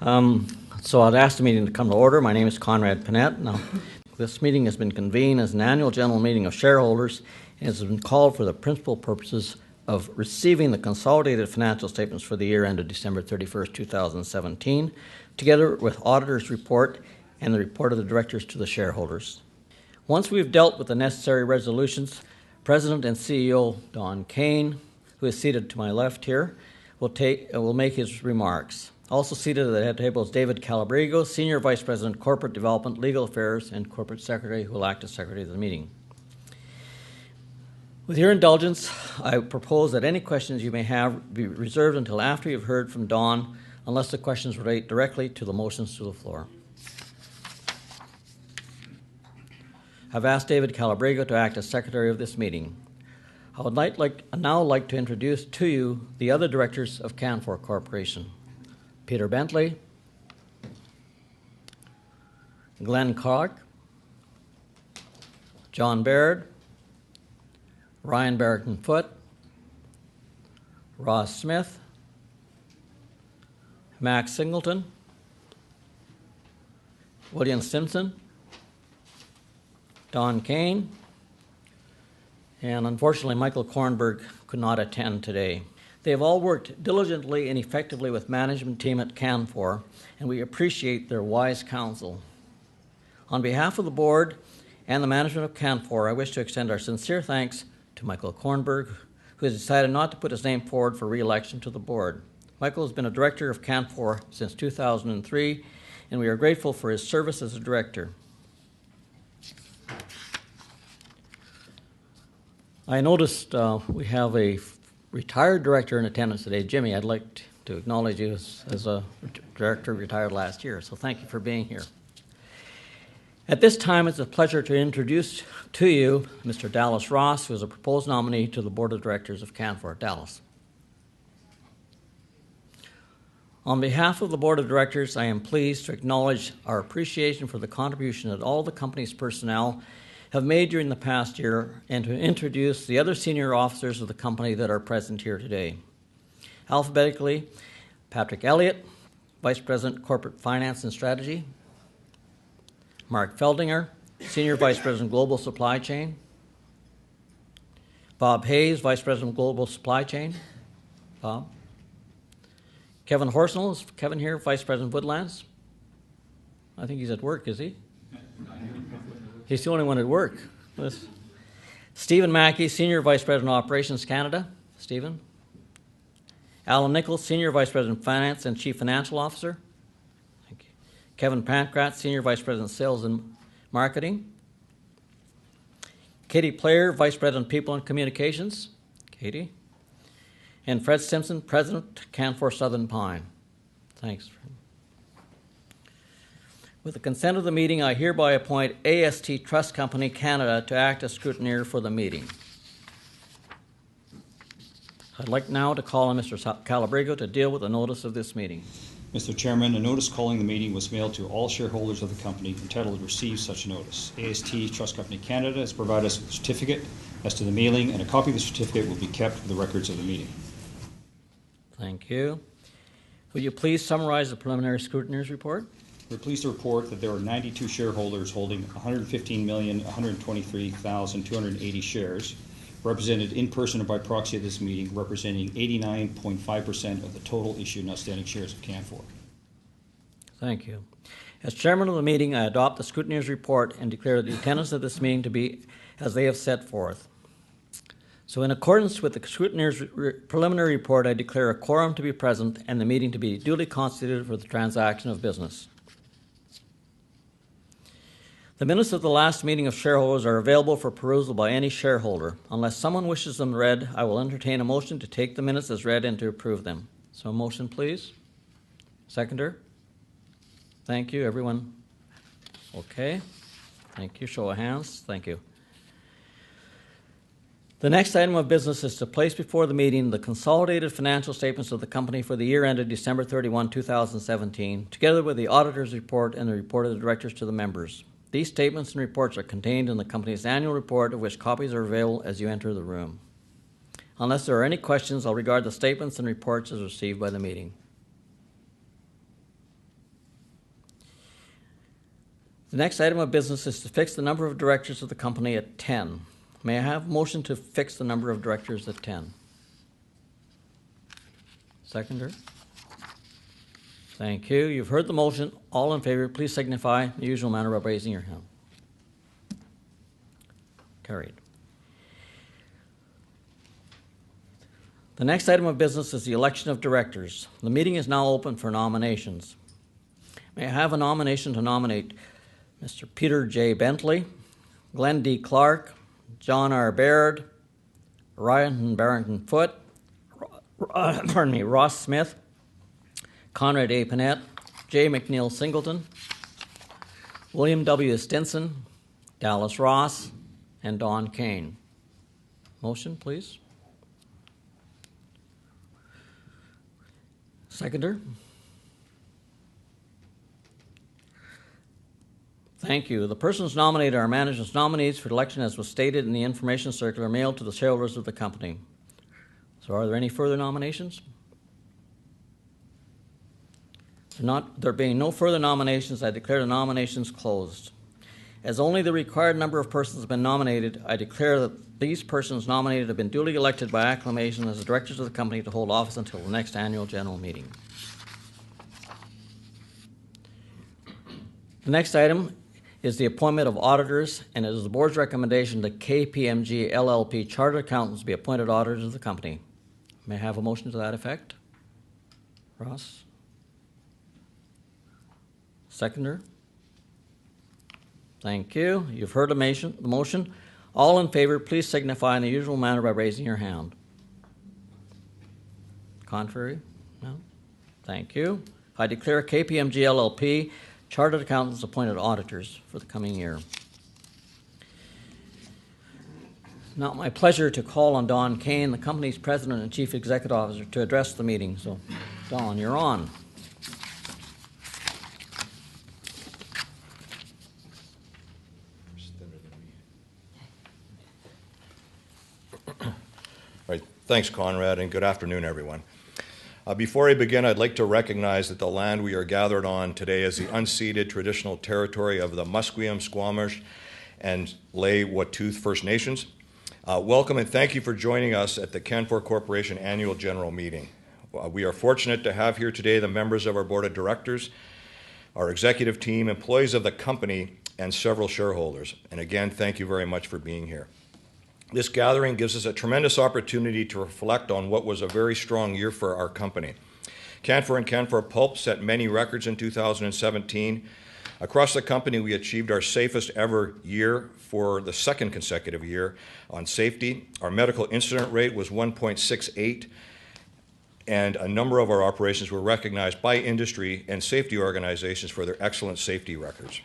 So I'd ask the meeting to come to order. My name is Conrad Panett. Now, this meeting has been convened as an annual general meeting of shareholders and has been called for the principal purposes of receiving the consolidated financial statements for the year ended December 31st, 2017, together with Auditors' report and the report of the directors to the shareholders. Once we've dealt with the necessary resolutions, President and CEO Don Kane, who is seated to my left here, will make his remarks. Also seated at the head table is David Calabrigo, Senior Vice President, Corporate Development, Legal Affairs, and Corporate Secretary, who will act as Secretary of the meeting. With your indulgence, I propose that any questions you may have be reserved until after you've heard from Don, unless the questions relate directly to the motions to the floor. I've asked David Calabrigo to act as Secretary of this meeting. I would now like to introduce to you the other directors of Canfor Corporation. Peter Bentley, Glenn Clark, John Baird, Ryan Barrington-Foote, Ross Smith, Max Singleton, William Simpson, Don Kane, and unfortunately Michael Kornberg could not attend today. They have all worked diligently and effectively with management team at Canfor, and we appreciate their wise counsel. On behalf of the board and the management of Canfor, I wish to extend our sincere thanks to Michael Kornberg, who has decided not to put his name forward for re-election to the board. Michael has been a director of Canfor since 2003, and we are grateful for his service as a director. I noticed we have a retired director in attendance today. Jimmy, I'd like to acknowledge you as a director retired last year, so thank you for being here. At this time, it's a pleasure to introduce to you Mr. Dallas Ross, who is a proposed nominee to the Board of Directors of Canfor. Dallas. On behalf of the Board of Directors, I am pleased to acknowledge our appreciation for the contribution that all the company's personnel have made during the past year, and to introduce the other senior officers of the company that are present here today. Alphabetically, Patrick Elliott, Vice President, Corporate Finance and Strategy. Mark Feldinger, Senior Vice President, Global Supply Chain. Bob Hayes, Vice President, Global Supply Chain. Bob. Kevin Horsnell, is Kevin here, Vice President, Woodlands? I think he's at work, is he? He's the only one at work. Stephen Mackey, Senior Vice President, Operations Canada. Stephen. Alan Nichols, Senior Vice President, Finance and Chief Financial Officer. Thank you. Kevin Pankratz, Senior Vice President, Sales and Marketing. Katie Player, Vice President, People and Communications. Katie. And Fred Simpson, President, Canfor Southern Pine. Thanks. With the consent of the meeting, I hereby appoint AST Trust Company Canada to act as scrutineer for the meeting. I'd like now to call on Mr. Calabrigo to deal with the notice of this meeting. Mr. Chairman, a notice calling the meeting was mailed to all shareholders of the company entitled to receive such notice. AST Trust Company Canada has provided us with a certificate as to the mailing, and a copy of the certificate will be kept for the records of the meeting. Thank you. Will you please summarize the preliminary scrutineer's report? We're pleased to report that there are 92 shareholders holding 115,123,280 shares, represented in person or by proxy at this meeting, representing 89.5% of the total issued and outstanding shares of Canfor. Thank you. As chairman of the meeting, I adopt the scrutineer's report and declare the attendance of this meeting to be as they have set forth. So in accordance with the scrutineer's preliminary report, I declare a quorum to be present and the meeting to be duly constituted for the transaction of business. The minutes of the last meeting of shareholders are available for perusal by any shareholder. Unless someone wishes them read, I will entertain a motion to take the minutes as read and to approve them. So a motion, please. Seconder? Thank you. Everyone? Okay. Thank you. Show of hands. Thank you. The next item of business is to place before the meeting the consolidated financial statements of the company for the year ended December 31, 2017, together with the auditor's report and the report of the directors to the members. These statements and reports are contained in the company's annual report, of which copies are available as you enter the room. Unless there are any questions, I'll regard the statements and reports as received by the meeting. The next item of business is to fix the number of directors of the company at 10. May I have a motion to fix the number of directors at 10? Seconder? Thank you. You've heard the motion. All in favor, please signify in the usual manner by raising your hand. Carried. The next item of business is the election of directors. The meeting is now open for nominations. May I have a nomination to nominate Mr. Peter J. Bentley, Glenn D. Clark, John R. Baird, Ryan Barrington Foote, Ross Smith, Conrad A. Panett, J. McNeil Singleton, William W. Stinson, Dallas Ross, and Don Kane. Motion, please. Seconder? Thank you. The persons nominated are management's nominees for election as was stated in the information circular mailed to the shareholders of the company. So are there any further nominations? There being no further nominations, I declare the nominations closed. As only the required number of persons have been nominated, I declare that these persons nominated have been duly elected by acclamation as the directors of the company to hold office until the next annual general meeting. The next item is the appointment of auditors, and it is the board's recommendation that KPMG LLP Chartered Accountants be appointed auditors of the company. May I have a motion to that effect? Ross? Seconder? Thank you. You've heard the motion. All in favor, please signify in the usual manner by raising your hand. Contrary? No? Thank you. I declare KPMG LLP Chartered Accountants appointed auditors for the coming year. Now, my pleasure to call on Don Kane, the company's President and Chief Executive Officer, to address the meeting. So, Don, you're on. All right. Thanks, Conrad, and good afternoon, everyone. Before I begin, I'd like to recognize that the land we are gathered on today is the unceded traditional territory of the Musqueam, Squamish, and Tsleil-Waututh First Nations. Welcome and thank you for joining us at the Canfor Corporation Annual General Meeting. We are fortunate to have here today the members of our Board of Directors, our executive team, employees of the company, and several shareholders. And again, thank you very much for being here. This gathering gives us a tremendous opportunity to reflect on what was a very strong year for our company. Canfor and Canfor Pulp set many records in 2017. Across the company, we achieved our safest ever year for the second consecutive year on safety. Our medical incident rate was 1.68, and a number of our operations were recognized by industry and safety organizations for their excellent safety records.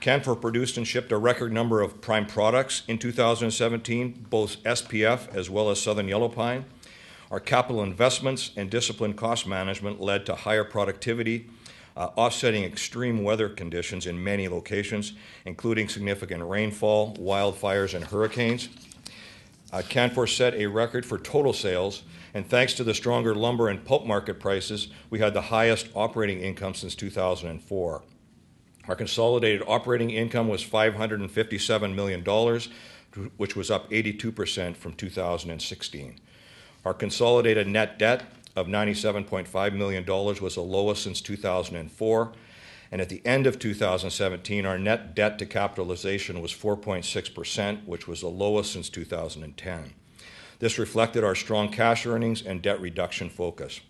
Canfor produced and shipped a record number of prime products in 2017, both SPF as well as Southern Yellow Pine. Our capital investments and disciplined cost management led to higher productivity, offsetting extreme weather conditions in many locations, including significant rainfall, wildfires, and hurricanes. Canfor set a record for total sales, and thanks to the stronger lumber and pulp market prices, we had the highest operating income since 2004. Our consolidated operating income was $557 million, which was up 82% from 2016. Our consolidated net debt of $97.5 million was the lowest since 2004, and at the end of 2017, our net debt to capitalization was 4.6%, which was the lowest since 2010. This reflected our strong cash earnings and debt reduction focus.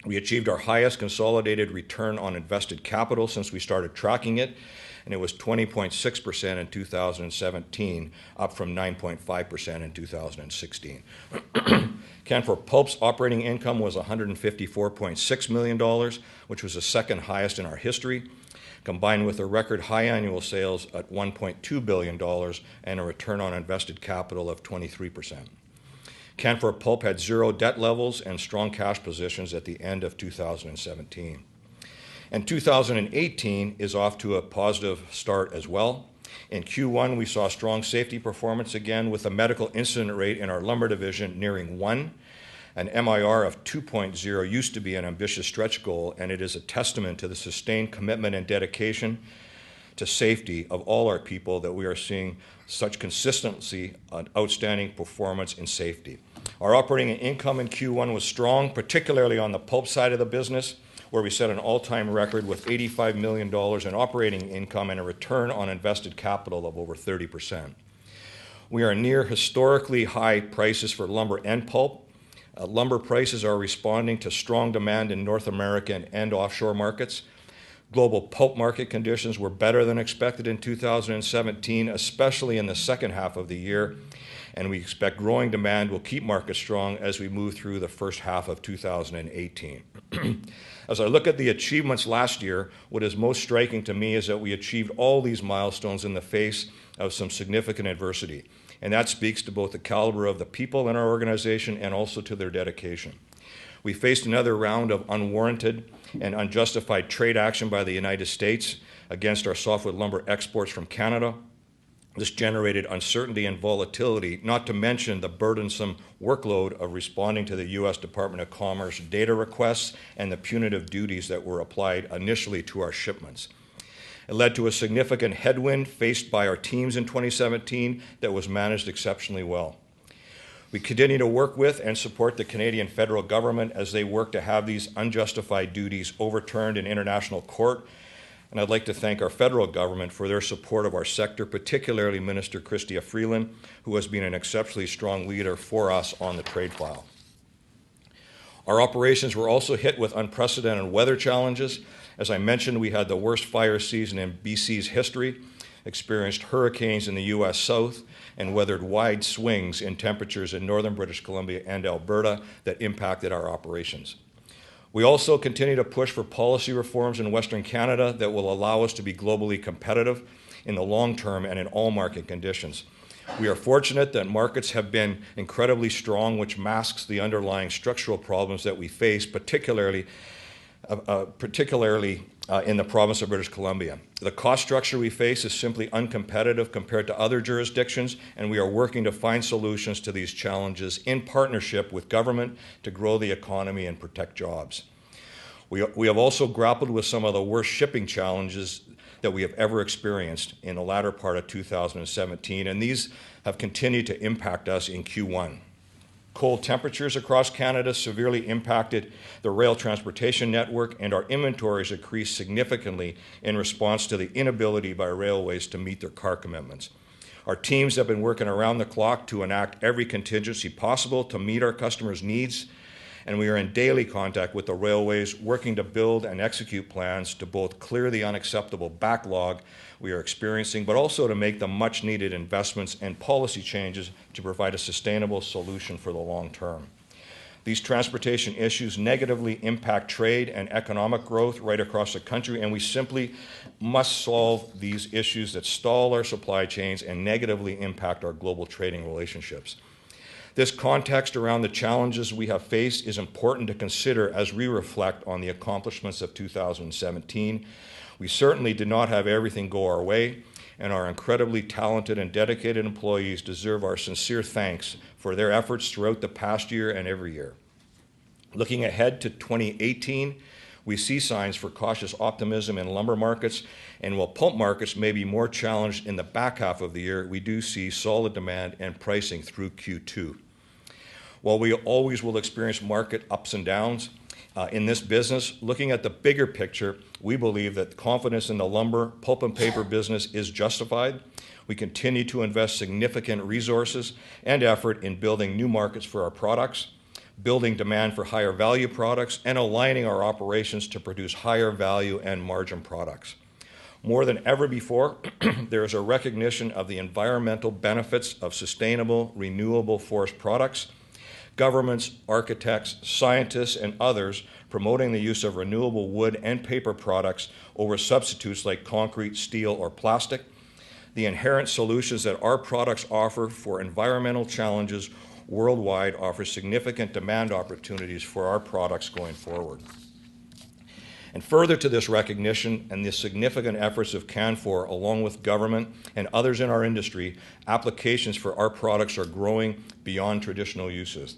We achieved our highest consolidated return on invested capital since we started tracking it, and it was 20.6% in 2017, up from 9.5% in 2016. Canfor Pulp's operating income was $154.6 million, which was the second highest in our history, combined with a record high annual sales at $1.2 billion and a return on invested capital of 23%. Canfor Pulp had zero debt levels and strong cash positions at the end of 2017. And 2018 is off to a positive start as well. In Q1, we saw strong safety performance again with a medical incident rate in our lumber division nearing 1. An MIR of 2.0 used to be an ambitious stretch goal, and it is a testament to the sustained commitment and dedication to safety of all our people that we are seeing such consistency on outstanding performance in safety. Our operating income in Q1 was strong, particularly on the pulp side of the business, where we set an all-time record with $85 million in operating income and a return on invested capital of over 30%. We are near historically high prices for lumber and pulp. Lumber prices are responding to strong demand in North American and offshore markets. Global pulp market conditions were better than expected in 2017, especially in the second half of the year, and we expect growing demand will keep markets strong as we move through the first half of 2018. As I look at the achievements last year, what is most striking to me is that we achieved all these milestones in the face of some significant adversity, and that speaks to both the caliber of the people in our organization and also to their dedication. We faced another round of unwarranted and unjustified trade action by the United States against our softwood lumber exports from Canada. This generated uncertainty and volatility, not to mention the burdensome workload of responding to the U.S. Department of Commerce data requests and the punitive duties that were applied initially to our shipments. It led to a significant headwind faced by our teams in 2017 that was managed exceptionally well. We continue to work with and support the Canadian federal government as they work to have these unjustified duties overturned in international court. And I'd like to thank our federal government for their support of our sector, particularly Minister Chrystia Freeland, who has been an exceptionally strong leader for us on the trade file. Our operations were also hit with unprecedented weather challenges. As I mentioned, we had the worst fire season in BC's history, experienced hurricanes in the U.S. South, and weathered wide swings in temperatures in northern British Columbia and Alberta that impacted our operations. We also continue to push for policy reforms in Western Canada that will allow us to be globally competitive in the long term and in all market conditions. We are fortunate that markets have been incredibly strong, which masks the underlying structural problems that we face, particularly in the province of British Columbia. The cost structure we face is simply uncompetitive compared to other jurisdictions, and we are working to find solutions to these challenges in partnership with government to grow the economy and protect jobs. We have also grappled with some of the worst shipping challenges that we have ever experienced in the latter part of 2017, and these have continued to impact us in Q1. Cold temperatures across Canada severely impacted the rail transportation network, and our inventories increased significantly in response to the inability by railways to meet their car commitments. Our teams have been working around the clock to enact every contingency possible to meet our customers' needs, and we are in daily contact with the railways, working to build and execute plans to both clear the unacceptable backlog we are experiencing, but also to make the much-needed investments and policy changes to provide a sustainable solution for the long term. These transportation issues negatively impact trade and economic growth right across the country, and we simply must solve these issues that stall our supply chains and negatively impact our global trading relationships. This context around the challenges we have faced is important to consider as we reflect on the accomplishments of 2017. We certainly did not have everything go our way, and our incredibly talented and dedicated employees deserve our sincere thanks for their efforts throughout the past year and every year. Looking ahead to 2018, we see signs for cautious optimism in lumber markets, and while pulp markets may be more challenged in the back half of the year, we do see solid demand and pricing through Q2. While we always will experience market ups and downs in this business, looking at the bigger picture, we believe that confidence in the lumber, pulp, and paper business is justified. We continue to invest significant resources and effort in building new markets for our products, building demand for higher value products, and aligning our operations to produce higher value and margin products. More than ever before, there is a recognition of the environmental benefits of sustainable, renewable forest products. Governments, architects, scientists, and others promoting the use of renewable wood and paper products over substitutes like concrete, steel, or plastic. The inherent solutions that our products offer for environmental challenges worldwide offer significant demand opportunities for our products going forward. And further to this recognition and the significant efforts of Canfor, along with government and others in our industry, applications for our products are growing beyond traditional uses.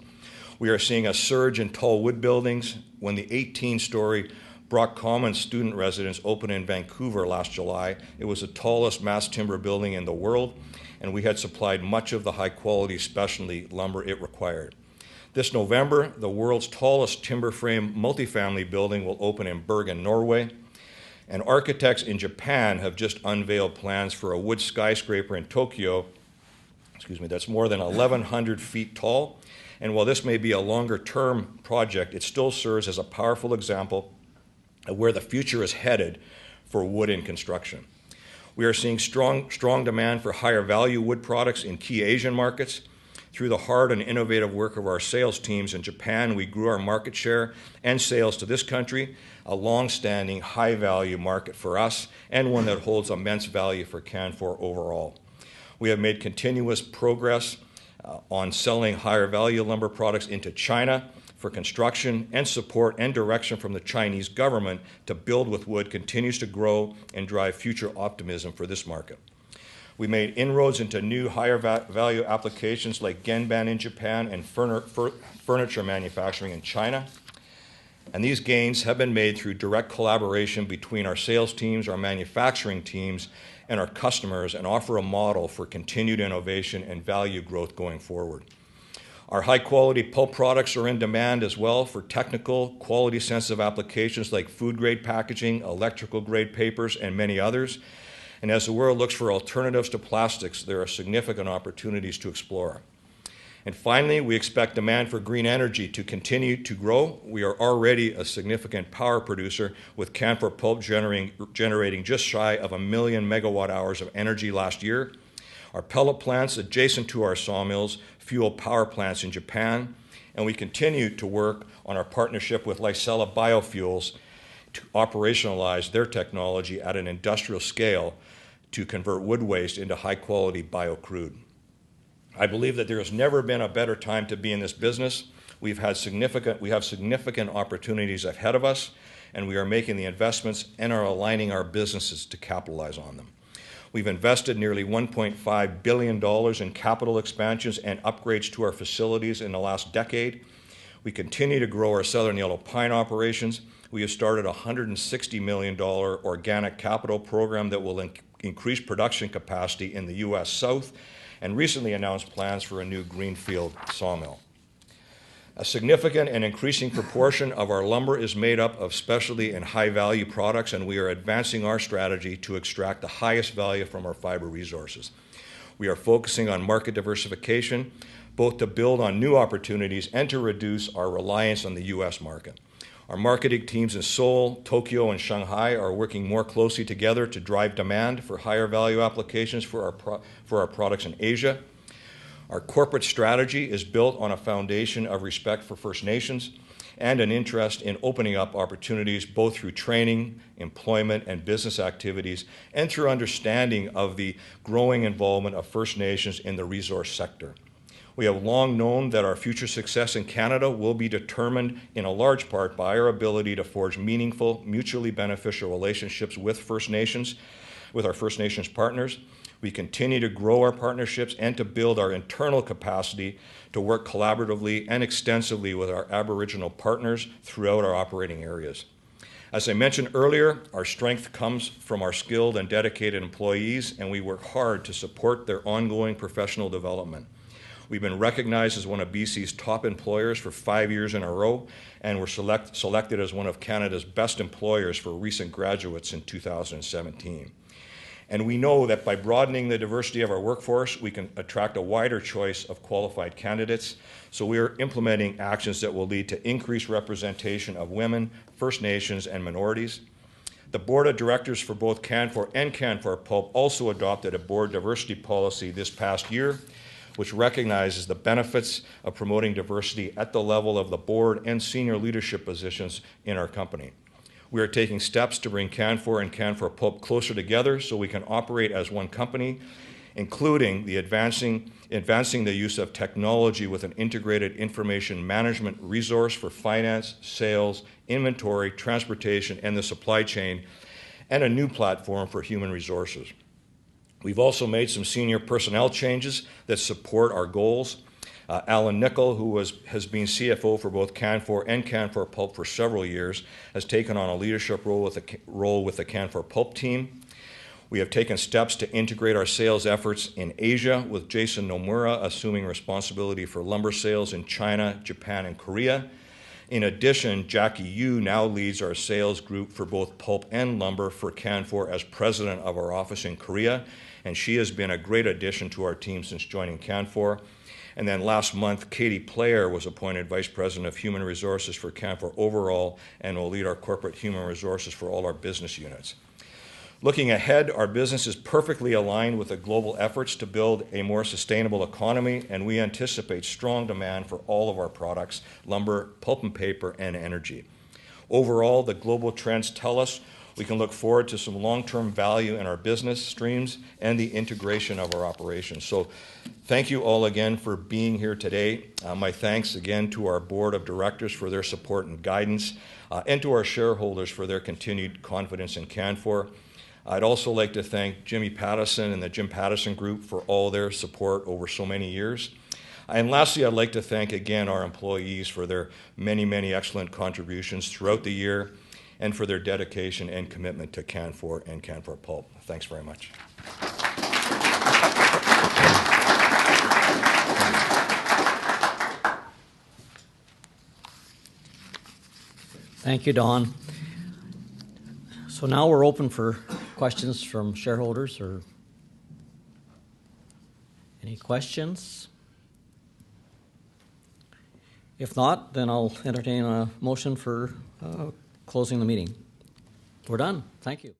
We are seeing a surge in tall wood buildings when the 18-story Brock Commons student residence opened in Vancouver last July. It was the tallest mass timber building in the world, and we had supplied much of the high-quality specialty lumber it required. This November, the world's tallest timber frame multifamily building will open in Bergen, Norway. And architects in Japan have just unveiled plans for a wood skyscraper in Tokyo, that's more than 1,100 feet tall. And while this may be a longer-term project, it still serves as a powerful example of where the future is headed for wood in construction. We are seeing strong demand for higher value wood products in key Asian markets. Through the hard and innovative work of our sales teams in Japan, we grew our market share and sales to this country, a long-standing high-value market for us and one that holds immense value for Canfor overall. We have made continuous progress on selling higher value lumber products into China for construction, and support and direction from the Chinese government to build with wood continues to grow and drive future optimism for this market. We made inroads into new higher value applications like Genban in Japan and furniture manufacturing in China. And these gains have been made through direct collaboration between our sales teams, our manufacturing teams, and our customers, and offer a model for continued innovation and value growth going forward. Our high-quality pulp products are in demand as well for technical, quality-sensitive applications like food-grade packaging, electrical-grade papers, and many others. And as the world looks for alternatives to plastics, there are significant opportunities to explore. And finally, we expect demand for green energy to continue to grow. We are already a significant power producer, with Canfor Pulp generating just shy of 1 million megawatt hours of energy last year. Our pellet plants adjacent to our sawmills fuel power plants in Japan, and we continue to work on our partnership with Lysella Biofuels to operationalize their technology at an industrial scale to convert wood waste into high-quality biocrude. I believe that there has never been a better time to be in this business. We have significant opportunities ahead of us, and we are making the investments and are aligning our businesses to capitalize on them. We've invested nearly $1.5 billion in capital expansions and upgrades to our facilities in the last decade. We continue to grow our Southern Yellow Pine operations. We have started a $160 million organic capital program that will increase production capacity in the U.S. South, and recently announced plans for a new greenfield sawmill. A significant and increasing proportion of our lumber is made up of specialty and high-value products, and we are advancing our strategy to extract the highest value from our fiber resources. We are focusing on market diversification, both to build on new opportunities and to reduce our reliance on the U.S. market. Our marketing teams in Seoul, Tokyo, and Shanghai are working more closely together to drive demand for higher value applications for our products in Asia. Our corporate strategy is built on a foundation of respect for First Nations and an interest in opening up opportunities both through training, employment, and business activities, and through understanding of the growing involvement of First Nations in the resource sector. We have long known that our future success in Canada will be determined in a large part by our ability to forge meaningful, mutually beneficial relationships with our First Nations partners. We continue to grow our partnerships and to build our internal capacity to work collaboratively and extensively with our Aboriginal partners throughout our operating areas. As I mentioned earlier, our strength comes from our skilled and dedicated employees, and we work hard to support their ongoing professional development. We've been recognized as one of BC's top employers for 5 years in a row, and were selected as one of Canada's best employers for recent graduates in 2017. And we know that by broadening the diversity of our workforce, we can attract a wider choice of qualified candidates. So we are implementing actions that will lead to increased representation of women, First Nations, and minorities. The board of directors for both Canfor and Canfor Pulp also adopted a board diversity policy this past year, which recognizes the benefits of promoting diversity at the level of the board and senior leadership positions in our company. We are taking steps to bring Canfor and Canfor Pulp closer together so we can operate as one company, including the advancing the use of technology with an integrated information management resource for finance, sales, inventory, transportation, and the supply chain, and a new platform for human resources. We've also made some senior personnel changes that support our goals. Alan Nicol, who has been CFO for both Canfor and Canfor Pulp for several years, has taken on a leadership role with the Canfor Pulp team. We have taken steps to integrate our sales efforts in Asia, with Jason Nomura assuming responsibility for lumber sales in China, Japan, and Korea. In addition, Jackie Yu now leads our sales group for both pulp and lumber for Canfor as president of our office in Korea, and she has been a great addition to our team since joining Canfor. And then last month, Katie Player was appointed Vice President of Human Resources for Canfor overall and will lead our corporate human resources for all our business units. Looking ahead, our business is perfectly aligned with the global efforts to build a more sustainable economy, and we anticipate strong demand for all of our products: lumber, pulp and paper, and energy. Overall, the global trends tell us we can look forward to some long-term value in our business streams and the integration of our operations. So thank you all again for being here today. My thanks again to our board of directors for their support and guidance, and to our shareholders for their continued confidence in Canfor. I'd also like to thank Jimmy Pattison and the Jim Pattison Group for all their support over so many years. And lastly, I'd like to thank again our employees for their many, many excellent contributions throughout the year and for their dedication and commitment to Canfor and Canfor Pulp. Thanks very much. Thank you, Don. So now we're open for questions from shareholders, or any questions? If not, then I'll entertain a motion for closing the meeting. We're done. Thank you.